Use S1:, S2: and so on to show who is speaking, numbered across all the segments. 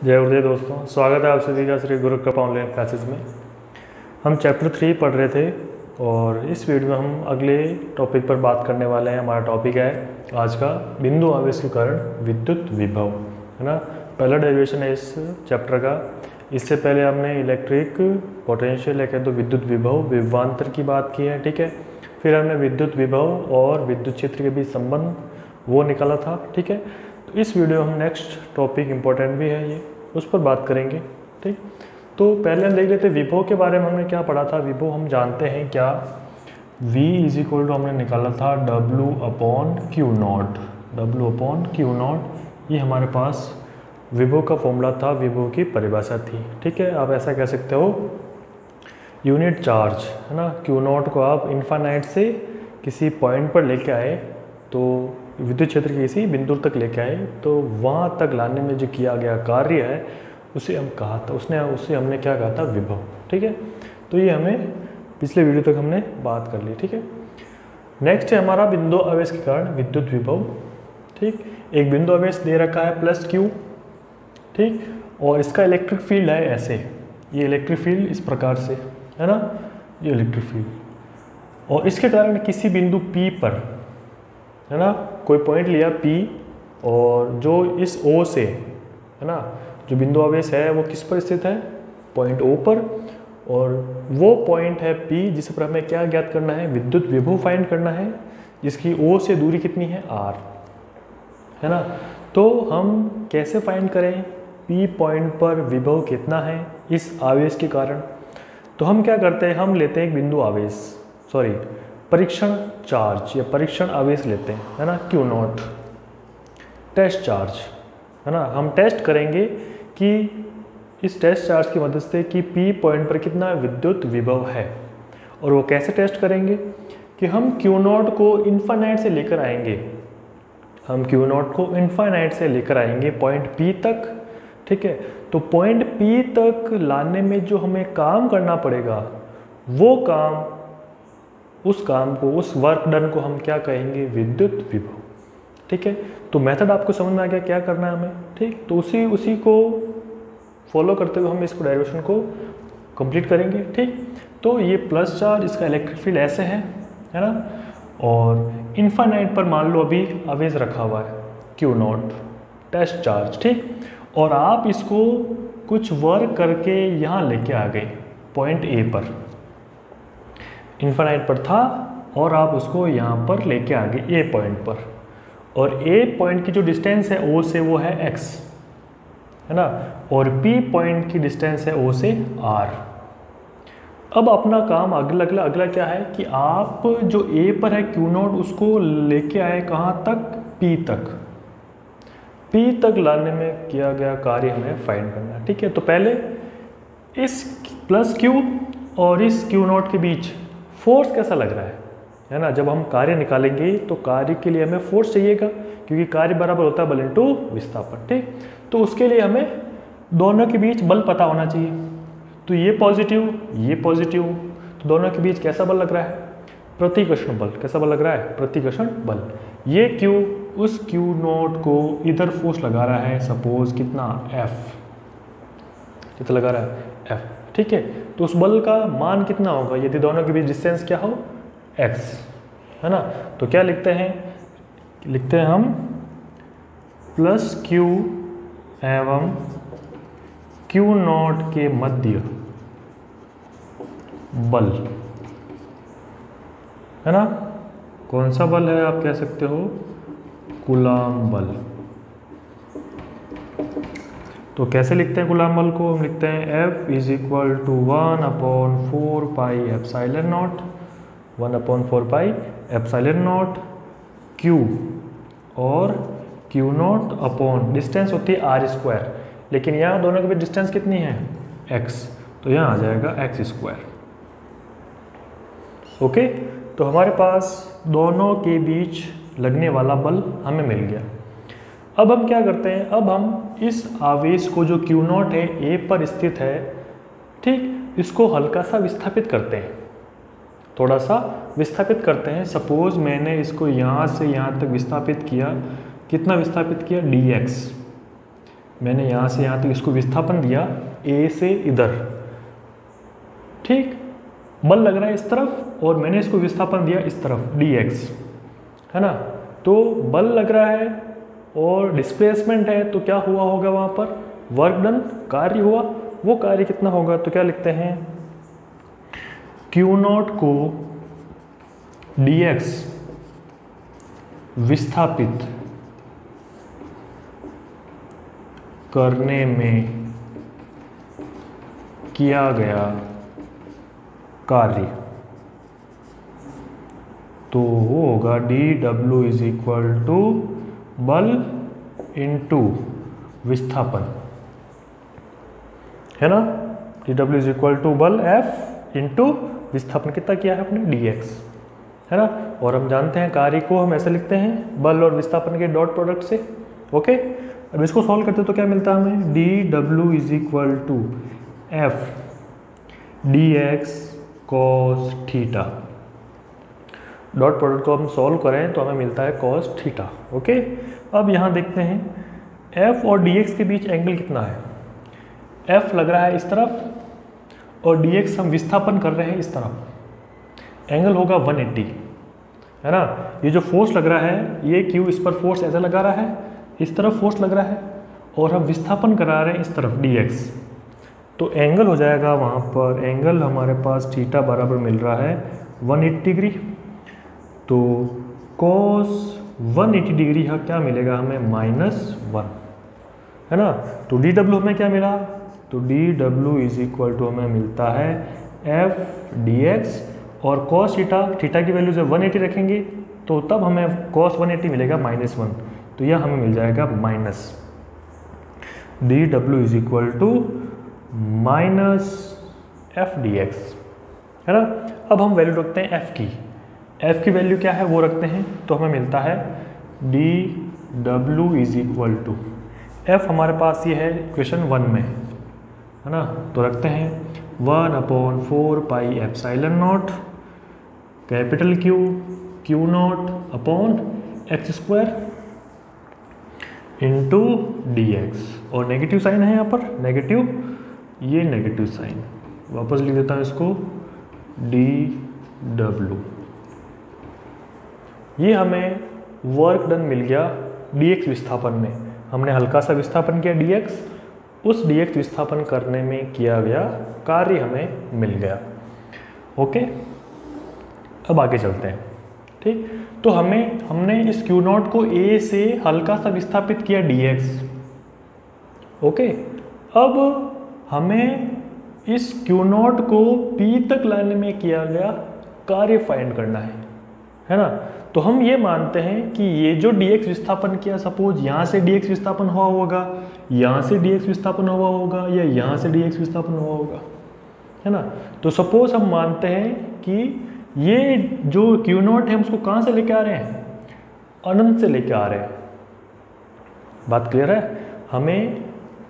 S1: जय गुरुदेव दोस्तों, स्वागत है आप सभी का श्री गुरु कृपा ऑनलाइन क्लासेस में। हम चैप्टर 3 पढ़ रहे थे और इस वीडियो में हम अगले टॉपिक पर बात करने वाले हैं। हमारा टॉपिक है आज का बिंदु आवेश के कारण विद्युत विभव, है ना। पहला डेरिवेशन है इस चैप्टर का। इससे पहले हमने इलेक्ट्रिक पोटेंशियल है तो विद्युत विभव विभवांतर की बात की है, ठीक है। फिर हमने विद्युत विभव और विद्युत क्षेत्र के बीच संबंध वो निकाला था, ठीक है। तो इस वीडियो हम नेक्स्ट टॉपिक इम्पोर्टेंट भी है ये, उस पर बात करेंगे, ठीक। तो पहले हम देख लेते हैं विभव के बारे में। हमने क्या पढ़ा था? विभव हम जानते हैं क्या, V = हमने निकाला था W/Q0। W/Q0 ये हमारे पास विभव का फॉर्मूला था, विभव की परिभाषा थी, ठीक है। आप ऐसा कह सकते हो यूनिट चार्ज, है ना। Q0 को आप इन्फानाइट से किसी पॉइंट पर लेके आए तो विद्युत क्षेत्र के किसी बिंदु तक लेके आए तो वहाँ तक लाने में जो किया गया कार्य है उसे हम कहा था, उसे हमने क्या कहा था? विभव, ठीक है। तो ये हमें पिछले वीडियो तक हमने बात कर ली, ठीक है। नेक्स्ट है हमारा बिंदु आवेश के कारण विद्युत विभव, ठीक। एक बिंदु आवेश दे रखा है +Q, ठीक, और इसका इलेक्ट्रिक फील्ड है ऐसे, ये इलेक्ट्रिक फील्ड इस प्रकार से, है ना, ये इलेक्ट्रिक फील्ड। और इसके कारण किसी बिंदु P पर, है ना, कोई पॉइंट लिया P और जो इस O से, है ना, जो बिंदु आवेश है वो किस पर स्थित है? पॉइंट O पर। और वो पॉइंट है P जिस पर हमें क्या ज्ञात करना है? विद्युत विभव फाइंड करना है, जिसकी O से दूरी कितनी है? R, है ना। तो हम कैसे फाइंड करें P पॉइंट पर विभव कितना है इस आवेश के कारण? तो हम क्या करते हैं, हम लेते हैं एक बिंदु आवेश, परीक्षण चार्ज या परीक्षण आवेश लेते हैं, है ना, Q0 टेस्ट चार्ज, है ना। हम टेस्ट करेंगे कि इस टेस्ट चार्ज की मदद से कि P पॉइंट पर कितना विद्युत विभव है। और वो कैसे टेस्ट करेंगे कि हम Q0 को इन्फानाइट से लेकर आएंगे, हम Q0 को इन्फानाइट से लेकर आएंगे पॉइंट P तक, ठीक है। तो पॉइंट P तक लाने में जो हमें काम करना पड़ेगा वो काम, उस काम को, उस वर्क डन को हम क्या कहेंगे? विद्युत विभव, ठीक है। तो मेथड आपको समझ में आ गया क्या करना है हमें, ठीक। तो उसी को फॉलो करते हुए हम इस डेरिवेशन को कंप्लीट करेंगे, ठीक। तो ये प्लस चार्ज, इसका इलेक्ट्रिक फील्ड ऐसे है ना। और इन्फानाइट पर मान लो अभी आवेश रखा हुआ है Q0 टेस्ट चार्ज, ठीक। और आप इसको कुछ वर्क करके यहाँ लेके आ गए पॉइंट A पर, इन्फानाइट पर था और आप उसको यहाँ पर लेके आ गए A पॉइंट पर। और A पॉइंट की जो डिस्टेंस है O से वो है x, है ना। और P पॉइंट की डिस्टेंस है O से R। अब अपना काम अगला क्या है कि आप जो A पर है Q0 उसको लेके आए कहाँ तक? P तक। P तक लाने में किया गया कार्य हमें फाइंड करना है, ठीक है। तो पहले इस +Q और इस Q0 के बीच फोर्स कैसा लग रहा है ना। जब हम कार्य निकालेंगे तो कार्य के लिए हमें फोर्स चाहिएगा, क्योंकि कार्य बराबर होता है बल इंटू विस्थापन, ठीक। तो उसके लिए हमें दोनों के बीच बल पता होना चाहिए। तो ये पॉजिटिव, तो दोनों के बीच कैसा बल लग रहा है? प्रतिकर्षण बल। कैसा बल लग रहा है? प्रतिकर्षण बल। ये Q उस Q0 को इधर फोर्स लगा रहा है, सपोज कितना? F, कितना लगा रहा है? F, ठीक है। तो उस बल का मान कितना होगा यदि दोनों के बीच डिस्टेंस क्या हो? x, है ना। तो क्या लिखते हैं हम +Q एवं Q0 के मध्य बल, है ना। कौन सा बल है? आप कह सकते हो कूलाम बल। तो कैसे लिखते हैं कूलाम बल को? हम लिखते हैं F = 1/4 pi epsilon not, 1/4 pi epsilon naught Q और Q0 अपॉन डिस्टेंस होती है R², लेकिन यहाँ दोनों के बीच डिस्टेंस कितनी है? x, तो यहाँ आ जाएगा x²। ओके, तो हमारे पास दोनों के बीच लगने वाला बल हमें मिल गया। अब हम क्या करते हैं? अब हम इस आवेश को जो Q0 है A पर स्थित है, ठीक, इसको हल्का सा विस्थापित करते हैं, थोड़ा सा विस्थापित करते हैं। सपोज मैंने इसको यहाँ से यहाँ तक विस्थापित किया, कितना विस्थापित किया? dx, मैंने यहाँ से यहाँ तक इसको विस्थापन दिया ए से इधर, ठीक, बल लग रहा है इस तरफ और मैंने इसको विस्थापन दिया इस तरफ dx, है ना। तो बल लग रहा है और डिस्प्लेसमेंट है, तो क्या हुआ होगा वहाँ पर, वर्क डन, कार्य हुआ। वो कार्य कितना होगा, तो क्या लिखते हैं, Q0 को dx विस्थापित करने में किया गया कार्य, तो वो होगा dw इज इक्वल टू बल इंटू विस्थापन, है ना। dw इज इक्वल टू बल F इंटू विस्थापन कितना किया है अपने dx, है ना। और हम जानते हैं कार्य को हम ऐसे लिखते हैं बल और विस्थापन के डॉट प्रोडक्ट से। ओके, अब इसको सॉल्व करते तो क्या मिलता है हमें, dw is equal to F dx cos थीटा। डॉट प्रोडक्ट को हम सॉल्व करें तो हमें मिलता है cos थीटा। ओके, अब यहाँ देखते हैं F और dx के बीच एंगल कितना है। F लग रहा है इस तरफ और dx हम विस्थापन कर रहे हैं इस तरफ, एंगल होगा 180, है ना। ये जो फोर्स लग रहा है ये Q इस पर फोर्स ऐसा लगा रहा है, इस तरफ फोर्स लग रहा है और हम विस्थापन करा रहे हैं इस तरफ dx, तो एंगल हो जाएगा वहाँ पर, एंगल हमारे पास थीटा बराबर मिल रहा है 180 डिग्री। तो cos 180 डिग्री है क्या मिलेगा हमें, -1, है ना। तो dw हमें क्या मिला, तो dw इज इक्वल टू हमें मिलता है F dx और cos थीटा की वैल्यू जब 180 रखेंगे तो तब हमें cos 180 मिलेगा -1, तो यह हमें मिल जाएगा minus dw is equal to -F dx, है ना। अब हम वैल्यू रखते हैं F की वैल्यू क्या है वो रखते हैं, तो हमें मिलता है dw is equal to F हमारे पास ये है इक्वेशन 1 में, है ना। तो रखते हैं 1/4 pi epsilon naught capital Q Q0 upon x square into dx, और नेगेटिव साइन है यहाँ पर, नेगेटिव, ये नेगेटिव साइन, वापस लिख देता हूँ इसको dw। ये हमें वर्क डन मिल गया dx विस्थापन में, हमने हल्का सा विस्थापन किया dx, उस dx विस्थापन करने में किया गया कार्य हमें मिल गया। ओके, अब आगे चलते हैं, ठीक। तो हमने इस Q0 को A से हल्का सा विस्थापित किया dx। ओके, अब हमें इस Q0 को P तक लाने में किया गया कार्य फाइंड करना है ना। तो हम ये मानते हैं कि ये जो dx विस्थापन किया, सपोज यहाँ से dx विस्थापन हुआ होगा, यहाँ से dx विस्थापन हुआ होगा, या यहाँ से dx विस्थापन हुआ होगा, है ना। तो सपोज हम मानते हैं कि ये जो Q0 है हम उसको कहाँ से लेके आ रहे हैं, अनंत से लेके आ रहे हैं। बात क्लियर है, हमें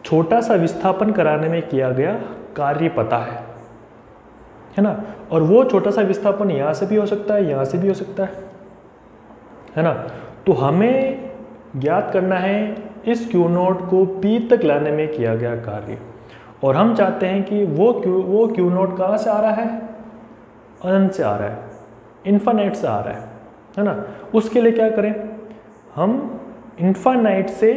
S1: छोटा सा विस्थापन कराने में किया गया कार्य पता है ना। और वो छोटा सा विस्थापन यहाँ से भी हो सकता है, यहाँ से भी हो सकता है ना। तो हमें ज्ञात करना है इस Q0 को P तक लाने में किया गया कार्य, और हम चाहते हैं कि वो Q0 कहाँ से आ रहा है, अनंत से आ रहा है, इन्फानाइट से आ रहा है ना। उसके लिए क्या करें, हम इन्फानाइट से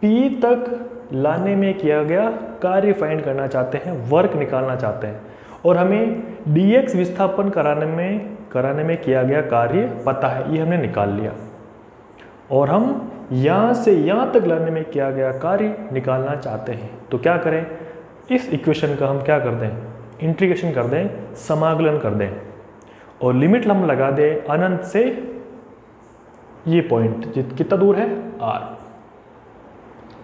S1: P तक लाने में किया गया कार्य फाइंड करना चाहते हैं, वर्क निकालना चाहते हैं, और हमें dx विस्थापन कराने में किया गया कार्य पता है, ये हमने निकाल लिया। और हम यहाँ से यहाँ तक लाने में किया गया कार्य निकालना चाहते हैं, तो क्या करें, इस इक्वेशन का हम क्या कर दें, इंटीग्रेशन कर दें, समाकलन कर दें, और लिमिट हम लगा दें अनंत से ये पॉइंट कितना दूर है, r।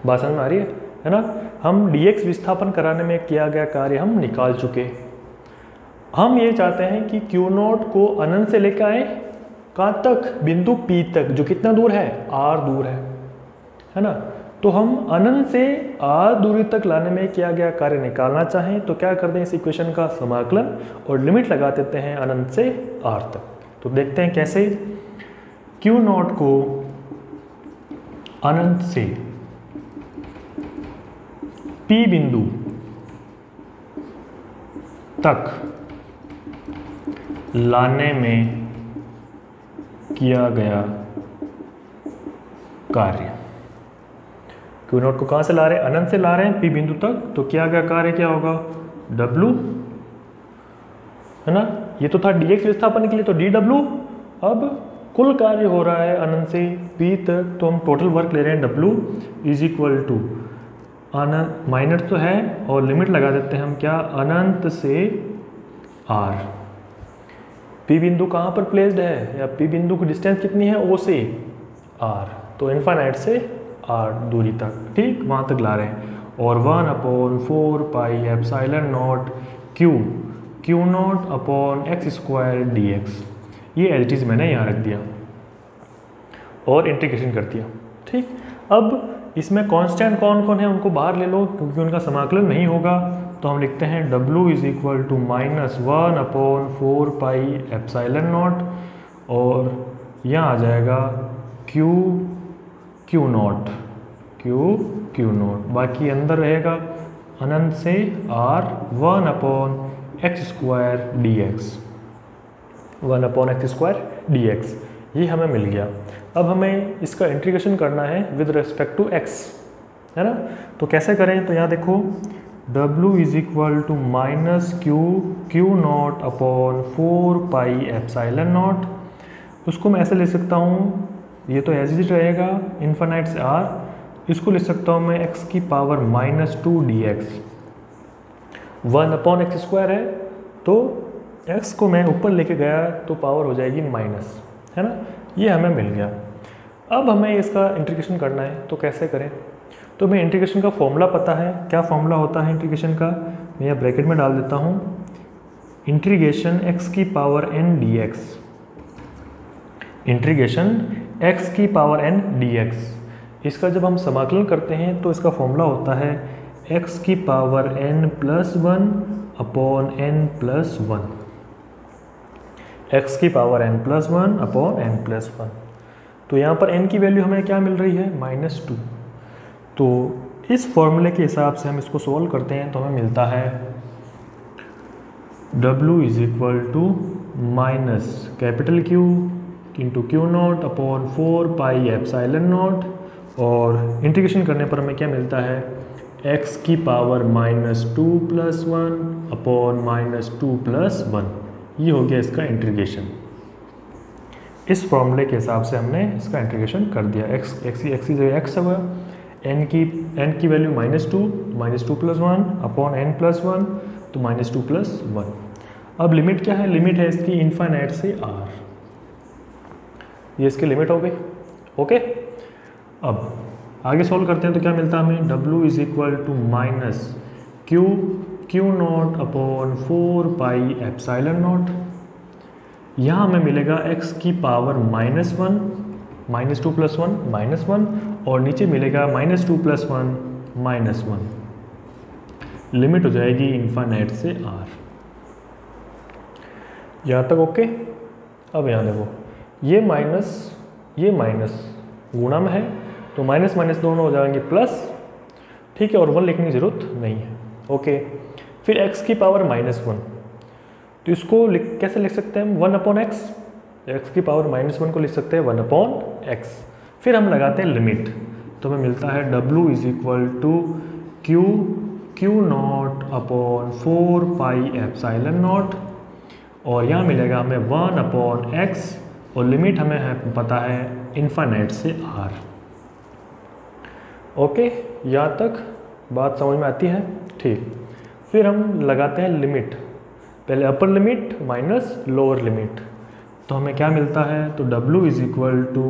S1: बात समझ में आ रही है ना। हम dx विस्थापन कराने में किया गया कार्य हम निकाल चुके। हम ये चाहते हैं कि Q0 को अनंत से लेकर आए, कहाँ तक, बिंदु P तक, जो कितना दूर है, r दूर है ना। तो हम अनंत से r दूरी तक लाने में किया गया कार्य निकालना चाहें तो क्या कर दें, इस इक्वेशन का समाकलन और लिमिट लगा देते हैं अनंत से r तक। तो देखते हैं कैसे, Q0 को अनंत से P बिंदु तक लाने में किया गया कार्य। क्यू नॉट को कहाँ से ला रहे हैं? अनंत से ला रहे हैं P बिंदु तक, तो किया गया कार्य क्या होगा? W, है ना। ये तो था dx विस्थापन के लिए, तो dw। अब कुल कार्य हो रहा है अनंत से P तक, तो हम टोटल वर्क ले रहे हैं W इज इक्वल टू अनंत, माइनस तो है और लिमिट लगा देते हैं हम क्या? अनंत से R। P बिंदु कहाँ पर प्लेस्ड है, या P बिंदु की डिस्टेंस कितनी है? O से R, तो इन्फाइनाइट से R दूरी तक, ठीक, वहाँ तक ला रहे हैं। और 1/4 pi epsilon naught Q naught upon x square dx, ये एज इट इज़ मैंने यहाँ रख दिया और इंटीग्रेशन कर दिया, ठीक। अब इसमें कांस्टेंट कौन कौन है उनको बाहर ले लो, क्योंकि उनका समाकलन नहीं होगा, तो हम लिखते हैं W is equal to -1/4 pi epsilon naught, और यहाँ आ जाएगा Q नॉट, बाकी अंदर रहेगा अनंत से R 1/x स्क्वायर dx, ये हमें मिल गया। अब हमें इसका इंटीग्रेशन करना है विद रिस्पेक्ट टू x, है ना। तो कैसे करें? तो यहाँ देखो W is equal to -Q naught upon 4 pi epsilon naught, उसको मैं ऐसे ले सकता हूँ, ये तो एज इट रहेगा इन्फिनिट से R, इसको ले सकता हूँ मैं x की पावर -2 dx, 1/x स्क्वायर है, तो x को मैं ऊपर लेके गया तो पावर हो जाएगी माइनस, है ना। ये हमें मिल गया। अब हमें इसका इंटीग्रेशन करना है, तो कैसे करें? तो हमें इंटीग्रेशन का फॉर्मूला पता है। क्या फॉर्मूला होता है इंटीग्रेशन का? मैं यहाँ ब्रैकेट में डाल देता हूँ, इंटीग्रेशन x की power n dx, integration x की पावर n dx। इसका जब हम समाकलन करते हैं तो इसका फॉर्मूला होता है x की power n+1 upon n+1, x की पावर n+1 अपॉन n+1। तो यहाँ पर n की वैल्यू हमें क्या मिल रही है? -2। तो इस फॉर्मूले के हिसाब से हम इसको सोल्व करते हैं, तो हमें मिलता है W is equal to -Q into Q naught upon 4 pi epsilon naught, और इंटीग्रेशन करने पर हमें क्या मिलता है? x की पावर -2+1 अपॉन -2+1, ये हो गया इसका इंटीग्रेशन। इस फॉर्मूले के हिसाब से हमने इसका इंटीग्रेशन कर दिया। x की जगह x हुआ, n की वैल्यू -2+1 अपॉन n+1, तो -2+1। अब लिमिट क्या है? लिमिट है इसकी इन्फाइनाइट से R, ये इसकी लिमिट हो गई, ओके। अब आगे सॉल्व करते हैं तो क्या मिलता है हमें? W is equal to Q naught upon 4 pi epsilon naught, यहाँ हमें मिलेगा x की पावर -1, -2+1 -1, और नीचे मिलेगा -2+1 -1, लिमिट हो जाएगी इन्फाइनाइट से R। यहाँ तक ओके। अब यहाँ देखो, ये माइनस गुणा में है, तो माइनस माइनस दोनों हो जाएंगे प्लस, ठीक है, और 1 लिखने की जरूरत नहीं है, ओके। फिर x की पावर -1, तो इसको कैसे लिख सकते हैं हम? 1/x, x की पावर -1 को लिख सकते हैं 1/x। फिर हम लगाते हैं लिमिट, तो हमें मिलता है W is equal to Q naught upon 4 pi epsilon naught, और यहाँ मिलेगा हमें 1/x, और लिमिट हमें पता है इन्फाइनाइट से R, ओके। यहाँ तक बात समझ में आती है, ठीक। फिर हम लगाते हैं लिमिट, पहले upper limit minus lower limit, तो हमें क्या मिलता है? तो W is equal to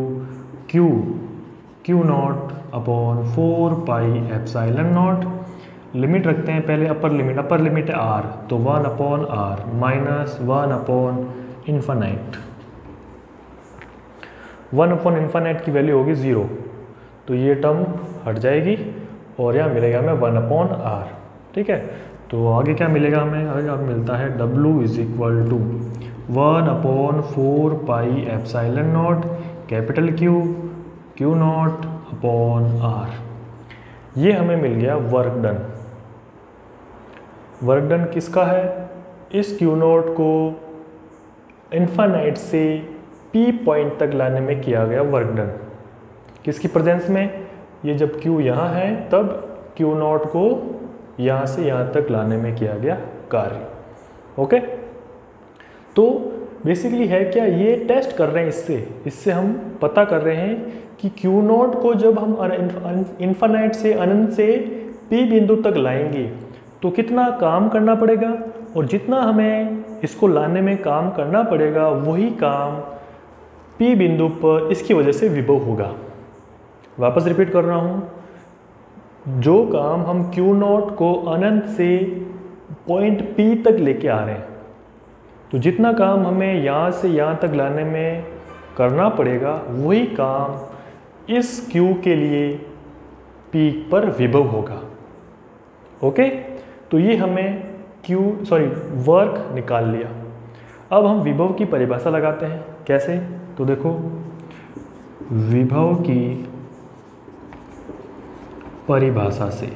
S1: Q naught upon 4 pi epsilon naught, limit रखते हैं पहले अपर लिमिट है R, तो 1/R माइनस 1/इन्फाइनाइट, 1/इन्फाइनाइट की वैल्यू होगी 0, तो ये टर्म हट जाएगी और यहाँ मिलेगा हमें 1/R, ठीक है। तो आगे क्या मिलेगा हमें? आगे अब मिलता है W is equal to 1/4 pi epsilon naught capital Q naught upon R, ये हमें मिल गया वर्क डन, वर्क डन किसका है? इस क्यू नॉट को इन्फानाइट से पी पॉइंट तक लाने में किया गया वर्क डन। किसकी प्रेजेंस में? ये जब क्यू यहाँ है तब क्यू नॉट को यहाँ से यहाँ तक लाने में किया गया कार्य। ओके, तो बेसिकली है क्या, ये टेस्ट कर रहे हैं, इससे हम पता कर रहे हैं कि क्यू नॉट को जब हम इन्फानाइट से अनंत से पी बिंदु तक लाएंगे तो कितना काम करना पड़ेगा, और जितना हमें इसको लाने में काम करना पड़ेगा वही काम पी बिंदु पर इसकी वजह से विभव होगा। वापस रिपीट कर रहा हूँ, जो काम हम क्यू नॉट को अनंत से पॉइंट पी तक लेके आ रहे हैं, तो जितना काम हमें यहाँ से यहाँ तक लाने में करना पड़ेगा वही काम इस क्यू के लिए पी पर विभव होगा। ओके, तो ये हमें वर्क निकाल लिया। अब हम विभव की परिभाषा लगाते हैं। कैसे? तो देखो, विभव की परिभाषा से,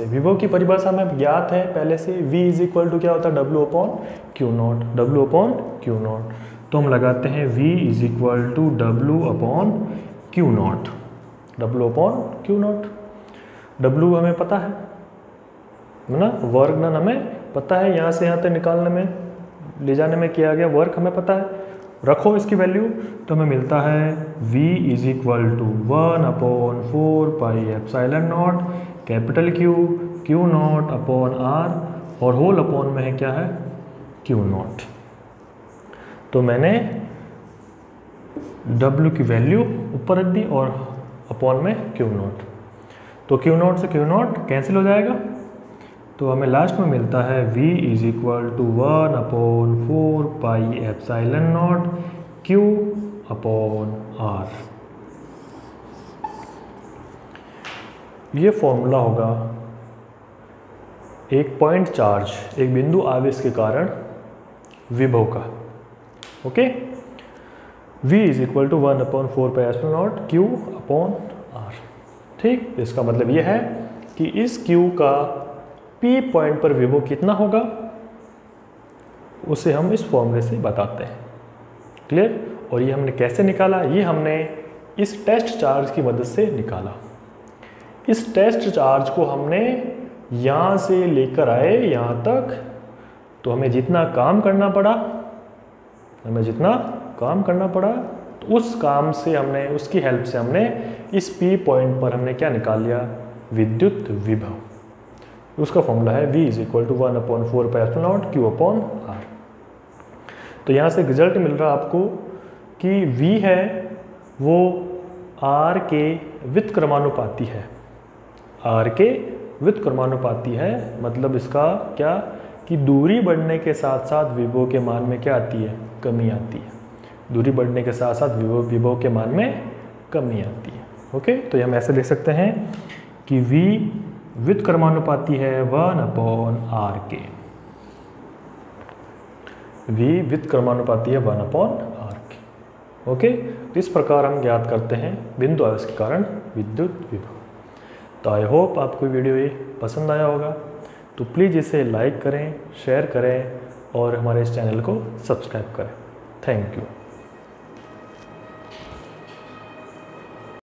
S1: विभव की परिभाषा में ज्ञात है पहले से, V इज इक्वल टू क्या होता है? W upon Q naught. तो हम लगाते हैं V is equal to W upon Q naught. W हमें पता है ना, वर्क डन हमें पता है, यहाँ से यहाँ तक निकालने में ले जाने में किया गया वर्क हमें पता है। रखो इसकी वैल्यू, तो हमें मिलता है V is equal to 1 upon 4 pi epsilon naught capital Q naught upon R, और होल अपॉन में है क्या है? Q naught. तो मैंने W की वैल्यू ऊपर रख दी और अपॉन में क्यू नॉट। तो क्यू नॉट से क्यू नॉट कैंसिल हो जाएगा, तो हमें लास्ट में मिलता है V is equal to 1 upon 4 pi epsilon naught Q upon R। ये फॉर्मूला होगा एक पॉइंट चार्ज, एक बिंदु आवेश के कारण विभव का। Okay, V is equal to 1 upon 4 pi epsilon naught Q upon R। ठीक, इसका मतलब यह है कि इस Q का P पॉइंट पर विभव कितना होगा उसे हम इस फॉर्मूले से बताते हैं। क्लियर? और ये हमने कैसे निकाला? ये हमने इस टेस्ट चार्ज की मदद से निकाला। इस टेस्ट चार्ज को हमने यहाँ से लेकर आए यहाँ तक, तो हमें जितना काम करना पड़ा तो उस काम से हमने, उसकी हेल्प से हमने इस P पॉइंट पर हमने क्या निकाल लिया? विद्युत विभव। उसका फॉर्मूला है V is equal to 1 upon 4 pi epsilon naught Q upon R। तो यहाँ से रिजल्ट मिल रहा है आपको कि V है वो R के व्युत्क्रमानुपाती है। R के व्युत्क्रमानुपाती है, मतलब इसका क्या कि दूरी बढ़ने के साथ साथ विभव के मान में क्या आती है? कमी आती है। दूरी बढ़ने के साथ साथ विभव के मान में कमी आती है। ओके, तो हम ऐसे लिख सकते हैं कि V व्युत्क्रमानुपाती है 1 अपॉन R के। V व्युत्क्रमानुपाती है 1 अपॉन R के। ओके, तो इस प्रकार हम ज्ञात करते हैं बिंदु आवेश के कारण विद्युत विभव। तो आई होप आपको वीडियो ये पसंद आया होगा, तो प्लीज़ इसे लाइक करें, शेयर करें और हमारे इस चैनल को सब्सक्राइब करें। Thank you.